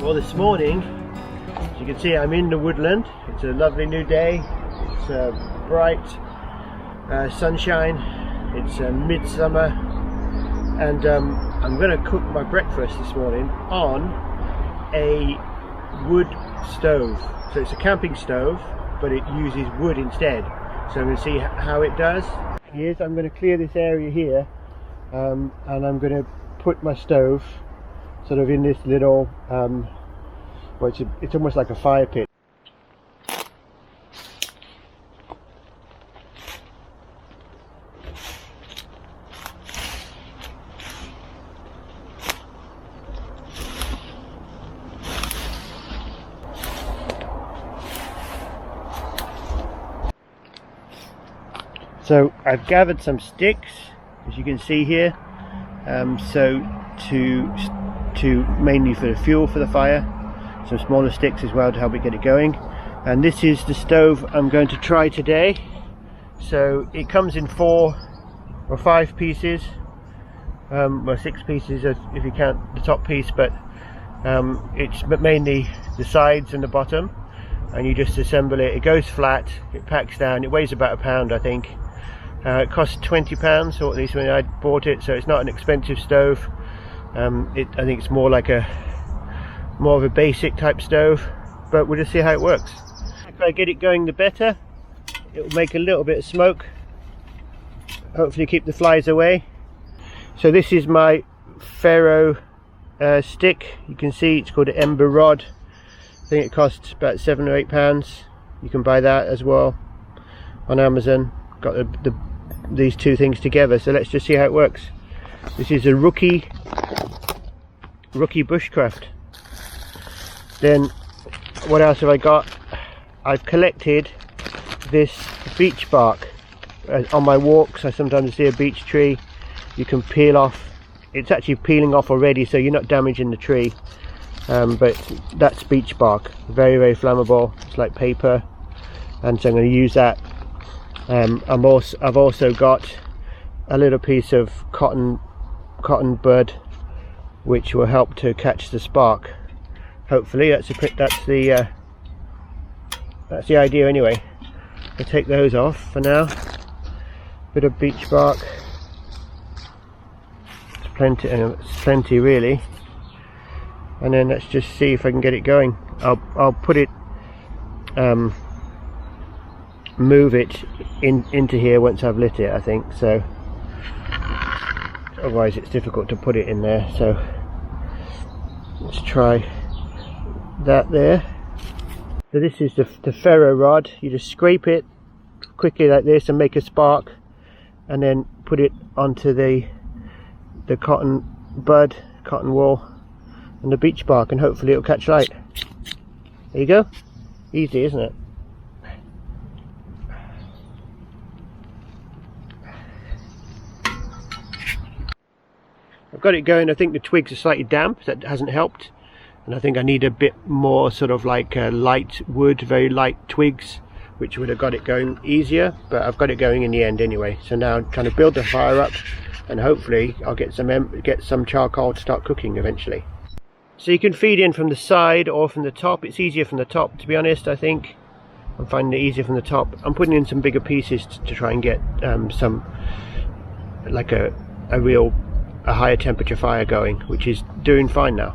Well, this morning, as you can see, I'm in the woodland. It's a lovely new day. It's bright sunshine. It's midsummer, and I'm going to cook my breakfast this morning on a wood stove. So it's a camping stove, but it uses wood instead. So I'm going to see how it does. Here's, I'm going to clear this area here, and I'm going to put my stove sort of in this little, well, it's almost like a fire pit. So I've gathered some sticks, as you can see here, so to mainly for the fuel for the fire, some smaller sticks as well to help it get it going. And this is the stove I'm going to try today. So it comes in 4 or 5 pieces, well 6 pieces if you count the top piece, but it's mainly the sides and the bottom, and you just assemble it. It goes flat, it packs down, it weighs about £1 I think. It costs £20, or at least when I bought it, so it's not an expensive stove. I think it's more like more of a basic type stove, but we'll just see how it works. If I get it going, the better. It will make a little bit of smoke, hopefully keep the flies away. So this is my ferro stick. You can see it's called an ember rod. I think it costs about £7 or £8. You can buy that as well on Amazon. Got these two things together, so let's just see how it works. This is a rookie bushcraft. Then what else have I got? I've collected this beech bark. On my walks I sometimes see a beech tree. You can peel off, it's actually peeling off already, so you're not damaging the tree, but that's beech bark, very, very flammable. It's like paper, and so I'm going to use that. I've also got a little piece of cotton bud, which will help to catch the spark. Hopefully that's the idea anyway. I'll take those off for now. Bit of beech bark. It's plenty really. And then let's just see if I can get it going. I'll put it, move it into here once I've lit it, I think, so otherwise it's difficult to put it in there. So let's try that there. So this is the ferro rod. You just scrape it quickly like this and make a spark, and then put it onto the cotton bud, cotton wool, and the beech bark, and hopefully it'll catch light. There you go. Easy, isn't it? I've got it going. I think the twigs are slightly damp, that hasn't helped, and I think I need a bit more sort of like light wood, very light twigs, which would have got it going easier, but I've got it going in the end anyway. So now I'm trying to build the fire up, and hopefully I'll get some charcoal to start cooking eventually. So you can feed in from the side or from the top. It's easier from the top, to be honest. I think I'm finding it easier from the top. I'm putting in some bigger pieces to try and get some like a higher temperature fire going, which is doing fine now.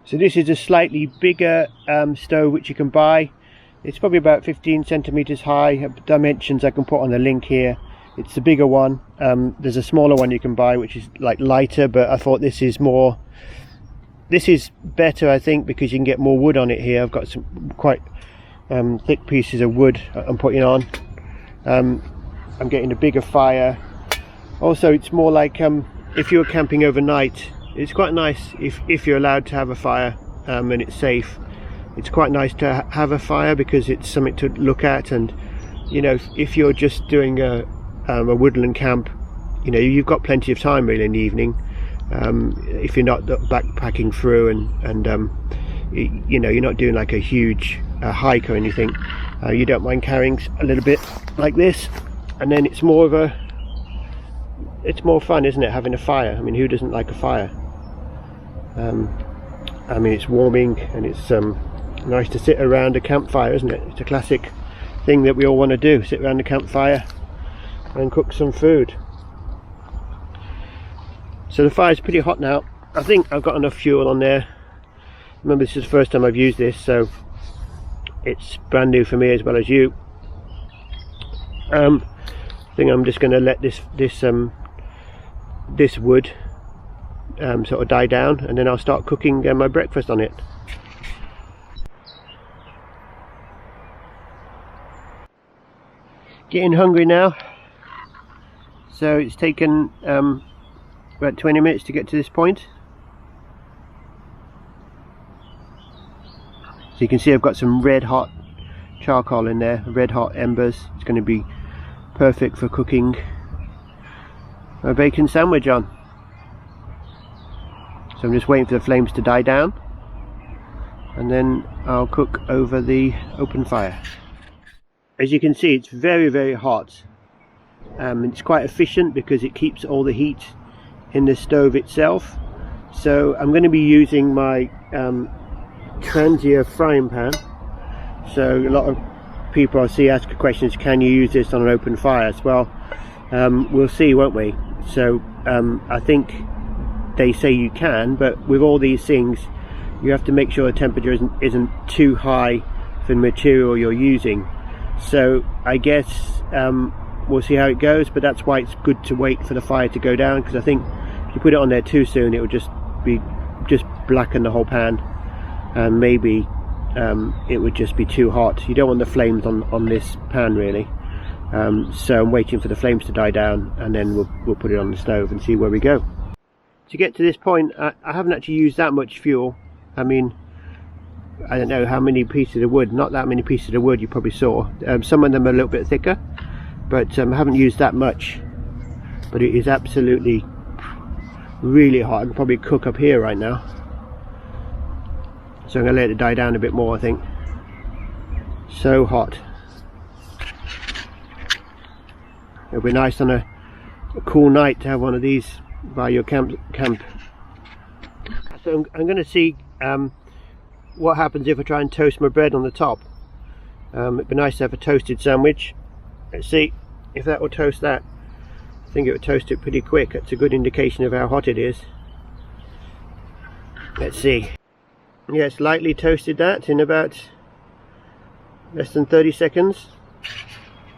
So this is a slightly bigger stove which you can buy. It's probably about 15 centimeters high. Dimensions I can put on the link here. It's the bigger one. There's a smaller one you can buy which is like lighter, but I thought this is better, I think, because you can get more wood on it here. I've got some quite thick pieces of wood I'm putting on. I'm getting a bigger fire. Also, it's more like if you're camping overnight, it's quite nice if you're allowed to have a fire and it's safe. It's quite nice to have a fire because it's something to look at, and you know, if you're just doing a woodland camp, you know, you've got plenty of time really in the evening. If you're not backpacking through and you know, you're not doing like a huge hike or anything, you don't mind carrying a little bit like this, and then it's more fun, isn't it, having a fire? I mean, who doesn't like a fire? I mean, it's warming, and it's nice to sit around a campfire, isn't it? It's a classic thing that we all want to do, sit around a campfire and cook some food. So the fire's pretty hot now. I think I've got enough fuel on there. Remember, this is the first time I've used this, so it's brand new for me as well as you. I think I'm just going to let this wood sort of die down, and then I'll start cooking my breakfast on it. Getting hungry now, so it's taken about 20 minutes to get to this point. So you can see I've got some red hot charcoal in there, red hot embers. It's going to be perfect for cooking a bacon sandwich on. So I'm just waiting for the flames to die down, and then I'll cook over the open fire. As you can see, it's very, very hot. It's quite efficient because it keeps all the heat in the stove itself. So I'm going to be using my Trangia frying pan. So a lot of people I see ask questions, can you use this on an open fire? Well, we'll see, won't we? So I think they say you can, but with all these things you have to make sure the temperature isn't too high for the material you're using. So I guess we'll see how it goes, but that's why it's good to wait for the fire to go down, because I think if you put it on there too soon, it will just blacken the whole pan, and maybe it would just be too hot. You don't want the flames on this pan really. So I'm waiting for the flames to die down, and then we'll put it on the stove and see where we go. To get to this point, I haven't actually used that much fuel. I mean, I don't know how many pieces of wood, not that many pieces of wood you probably saw. Some of them are a little bit thicker, but I haven't used that much. But it is absolutely really hot. I can probably cook up here right now. So I'm going to let it die down a bit more, I think. So hot. It'll be nice on a cool night to have one of these by your camp. So I'm going to see what happens if I try and toast my bread on the top. It'd be nice to have a toasted sandwich. Let's see if that will toast that. I think it will toast it pretty quick. That's a good indication of how hot it is. Let's see. Yeah, it's lightly toasted that in about less than 30 seconds.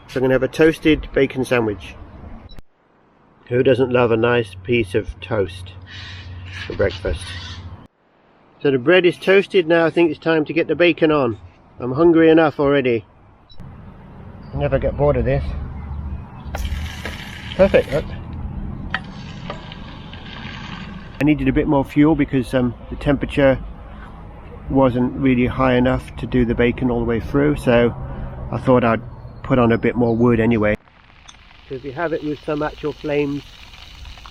So I'm going to have a toasted bacon sandwich. Who doesn't love a nice piece of toast for breakfast? So the bread is toasted now. I think it's time to get the bacon on. I'm hungry enough already. I never get bored of this. Perfect, look. I needed a bit more fuel because the temperature wasn't really high enough to do the bacon all the way through, so I thought I'd put on a bit more wood anyway. So if you have it with some actual flames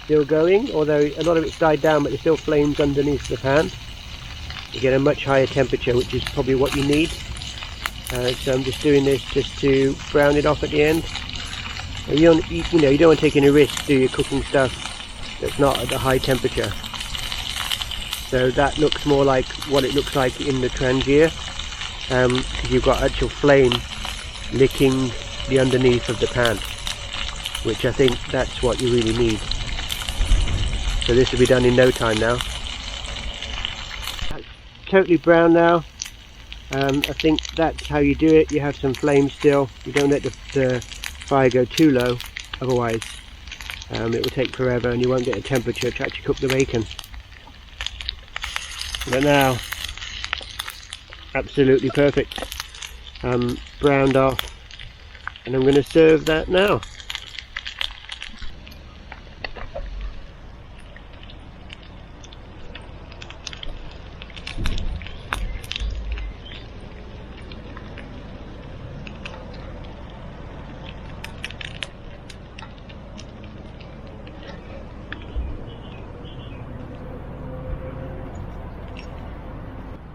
still going, although a lot of it's died down, but there's still flames underneath the pan, you get a much higher temperature, which is probably what you need. So I'm just doing this just to brown it off at the end. You don't want to take any risks, do you, cooking stuff that's not at a high temperature. So that looks more like what it looks like in the Trangia, because you've got actual flame licking the underneath of the pan, which I think that's what you really need. So this will be done in no time now. That's totally brown now. I think that's how you do it. You have some flame still. You don't let the fire go too low, otherwise it will take forever and you won't get a temperature to actually cook the bacon. But now, absolutely perfect. Browned off, and I'm going to serve that now.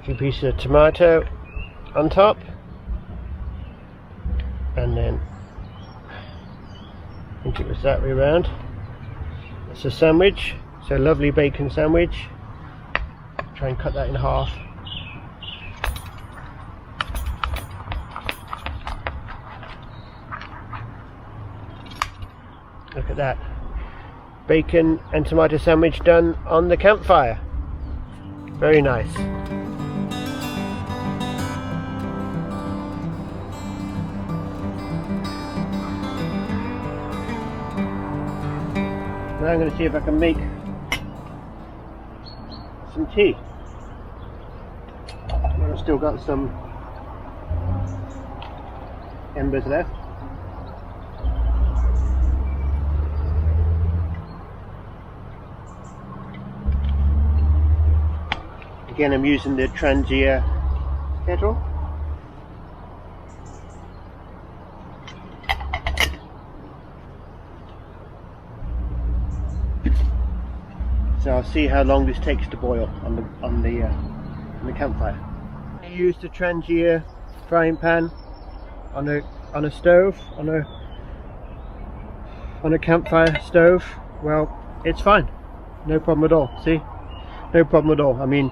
A few pieces of tomato on top, and then I think it was that way around. It's a sandwich, so a lovely bacon sandwich. try and cut that in half. Look at that. Bacon and tomato sandwich done on the campfire. Very nice. Now I'm going to see if I can make some tea. I've still got some embers left. Again, I'm using the Trangia kettle. So I'll see how long this takes to boil on the campfire. I use the Trangia frying pan on a stove, on a campfire stove. Well, it's fine, no problem at all. See, no problem at all. I mean,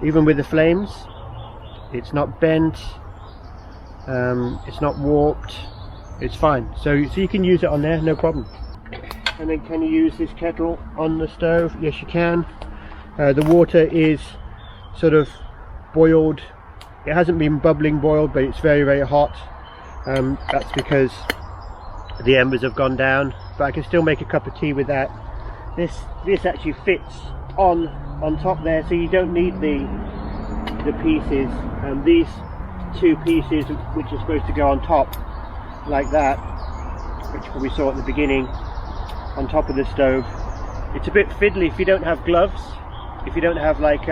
even with the flames, it's not bent, it's not warped, it's fine. So you can use it on there, no problem. And then, can you use this kettle on the stove? Yes, you can. The water is sort of boiled. It hasn't been bubbling boiled, but it's very, very hot. That's because the embers have gone down, but I can still make a cup of tea with that. This actually fits on top there, so you don't need the pieces. These two pieces, which are supposed to go on top like that, which you probably saw at the beginning, on top of the stove. It's a bit fiddly if you don't have gloves. If you don't have like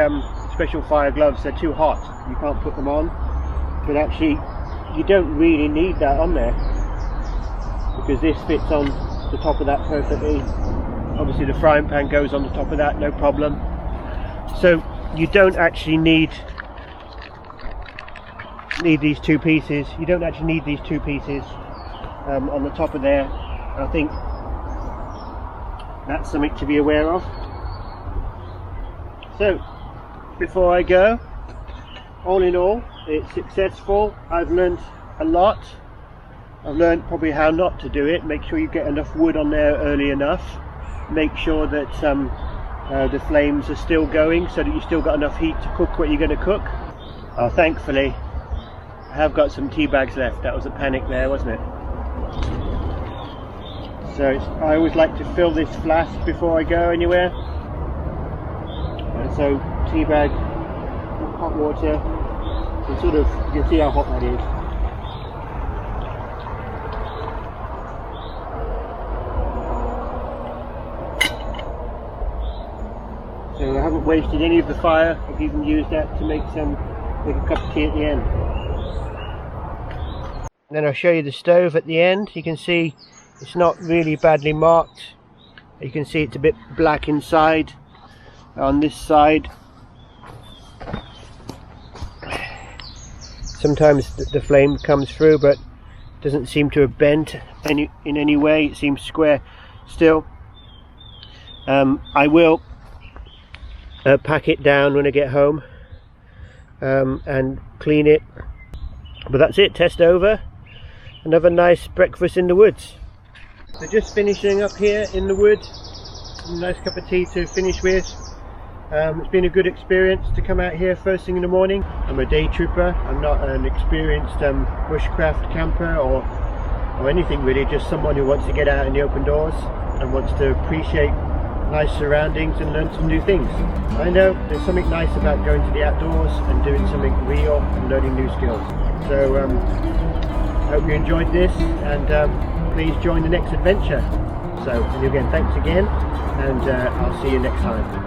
special fire gloves, they're too hot, you can't put them on. But actually, you don't really need that on there, because this fits on the top of that perfectly. Obviously the frying pan goes on the top of that, no problem. So you don't actually need these two pieces. You don't actually need these two pieces on the top of there. I think that's something to be aware of. So before I go, all in all, it's successful. I've learned a lot. I've learned probably how not to do it. Make sure you get enough wood on there early enough. Make sure that the flames are still going, so that you still got enough heat to cook what you're going to cook. Oh, thankfully I have got some tea bags left. That was a panic there, wasn't it? So I always like to fill this flask before I go anywhere. And so tea bag, hot water, and sort of, you can see how hot that is. So I haven't wasted any of the fire. I've even used that to make a cup of tea at the end. And then I'll show you the stove at the end. You can see it's not really badly marked. You can see it's a bit black inside. On this side, sometimes the flame comes through, but doesn't seem to have bent in any way. It seems square still. I will pack it down when I get home and clean it. But that's it, test over. Another nice breakfast in the woods. So just finishing up here in the woods. A nice cup of tea to finish with. It's been a good experience to come out here first thing in the morning. I'm a day trooper. I'm not an experienced bushcraft camper or anything really, just someone who wants to get out in the open doors and wants to appreciate nice surroundings and learn some new things. I know there's something nice about going to the outdoors and doing something real and learning new skills. So I hope you enjoyed this, and please join the next adventure. So, and again, thanks again, and I'll see you next time.